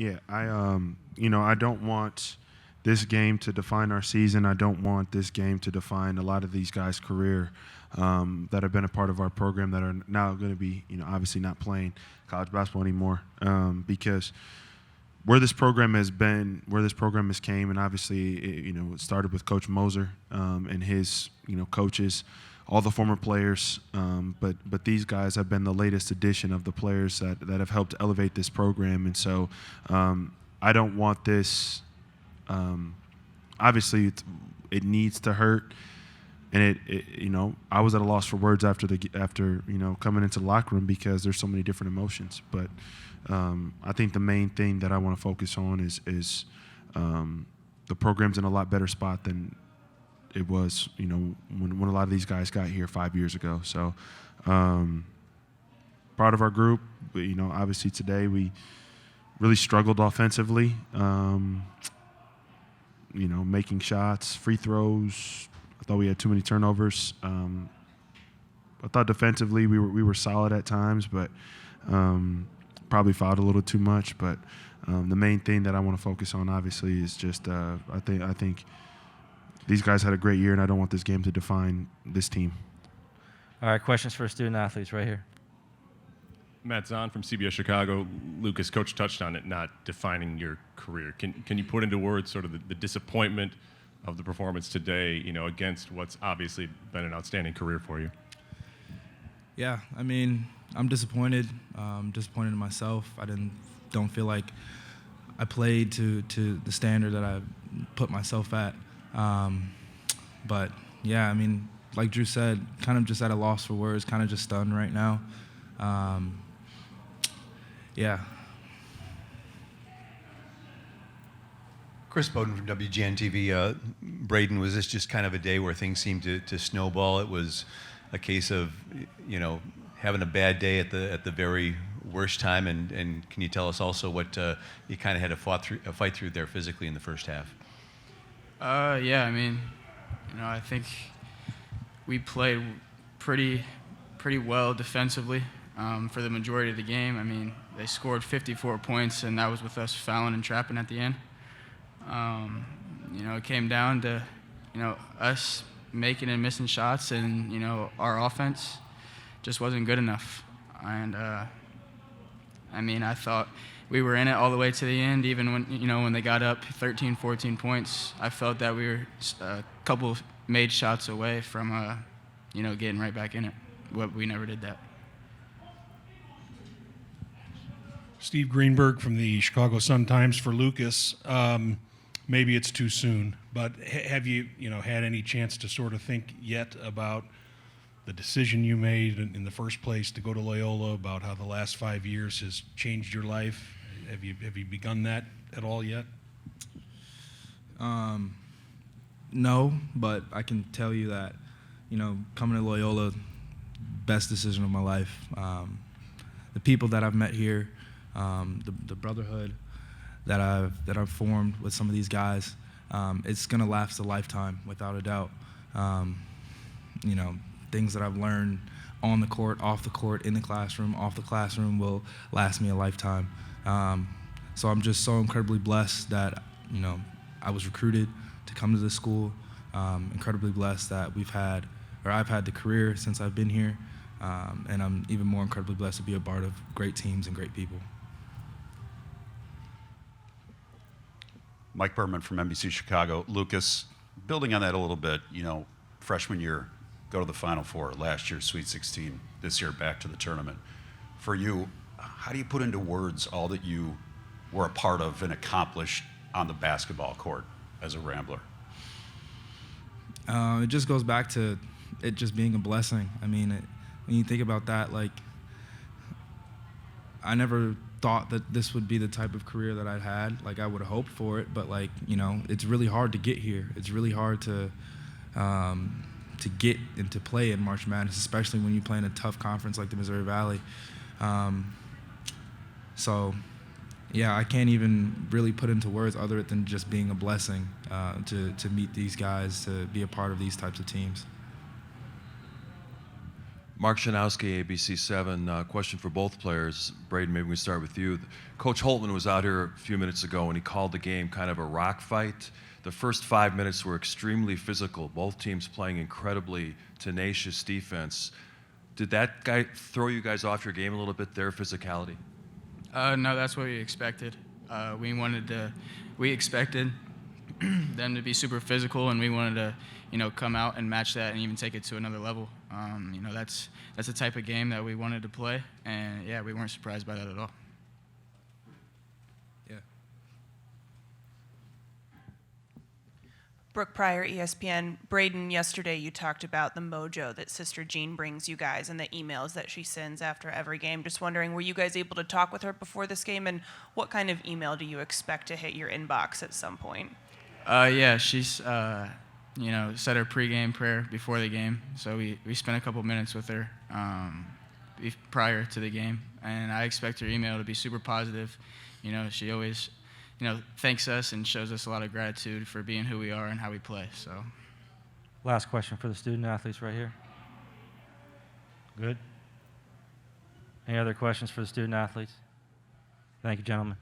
Yeah, I don't want this game to define our season. I don't want this game to define a lot of these guys' career that have been a part of our program that are now going to be, obviously not playing college basketball anymore because where this program has been, where this program has came, and obviously, it started with Coach Moser and his, coaches, all the former players, but these guys have been the latest addition of the players that have helped elevate this program, and so I don't want this. Obviously, it needs to hurt, and I was at a loss for words after coming into the locker room because there's so many different emotions, but. I think the main thing that I want to focus on is the program's in a lot better spot than it was, when a lot of these guys got here 5 years ago. So proud of our group. But, obviously today we really struggled offensively, making shots, free throws. I thought we had too many turnovers. I thought defensively we were solid at times, but probably fouled a little too much, but the main thing that I want to focus on, obviously, is just I think these guys had a great year, and I don't want this game to define this team. All right, questions for student athletes right here. Matt Zahn from CBS Chicago. Lucas, Coach touched on it, not defining your career. Can you put into words sort of the disappointment of the performance today, against what's obviously been an outstanding career for you? Yeah, I mean, I'm disappointed. Disappointed in myself. I don't feel like I played to the standard that I put myself at. But yeah, I mean, like Drew said, kind of just at a loss for words. Kind of just stunned right now. Yeah. Chris Bowden from WGN TV. Braden, was this just kind of a day where things seemed to snowball? It was a case of, having a bad day at the very worst time, and can you tell us also what you kind of had to fight through there physically in the first half? Yeah, I mean, I think we played pretty well defensively for the majority of the game. I mean, they scored 54 points, and that was with us fouling and trapping at the end. It came down to, us making and missing shots, and, our offense just wasn't good enough. And, I thought we were in it all the way to the end, even when they got up 13, 14 points. I felt that we were a couple made shots away from, getting right back in it. But we never did that. Steve Greenberg from the Chicago Sun-Times for Lucas. Maybe it's too soon, but have you, had any chance to sort of think yet about the decision you made in the first place to go to Loyola, about how the last 5 years has changed your life? Have you begun that at all yet? No, but I can tell you that, coming to Loyola, best decision of my life. The people that I've met here, the brotherhood that I've formed with some of these guys, it's gonna last a lifetime without a doubt. Things that I've learned on the court, off the court, in the classroom, off the classroom will last me a lifetime. So I'm just so incredibly blessed that, I was recruited to come to this school. Incredibly blessed that I've had the career since I've been here. And I'm even more incredibly blessed to be a part of great teams and great people. Mike Berman from NBC Chicago. Lucas, building on that a little bit, freshman year, go to the Final Four, last year Sweet 16, this year back to the tournament. For you, how do you put into words all that you were a part of and accomplished on the basketball court as a Rambler? It just goes back to it just being a blessing. I mean, when you think about that, I never thought that this would be the type of career that I'd had. I would have hoped for it, but it's really hard to get here. It's really hard to get and to play in March Madness, especially when you play in a tough conference like the Missouri Valley. So, yeah, I can't even really put into words other than just being a blessing to meet these guys, to be a part of these types of teams. Mark Shanowski, ABC7. Question for both players. Braden, maybe we start with you. Coach Holtman was out here a few minutes ago, and he called the game kind of a rock fight. The first 5 minutes were extremely physical, both teams playing incredibly tenacious defense. Did that guy throw you guys off your game a little bit, their physicality? No, that's what we expected. We expected them to be super physical, and we wanted to, come out and match that and even take it to another level. That's the type of game that we wanted to play, and yeah, we weren't surprised by that at all. Yeah. Brooke Pryor, ESPN. Braden, yesterday you talked about the mojo that Sister Jean brings you guys and the emails that she sends after every game. Just wondering, were you guys able to talk with her before this game, and what kind of email do you expect to hit your inbox at some point? Yeah, she's, said her pregame prayer before the game, so we spent a couple minutes with her prior to the game, and I expect her email to be super positive. She always thanks us and shows us a lot of gratitude for being who we are and how we play. So, Last question for the student athletes right here. Good. Any other questions for the student athletes? Thank you, gentlemen.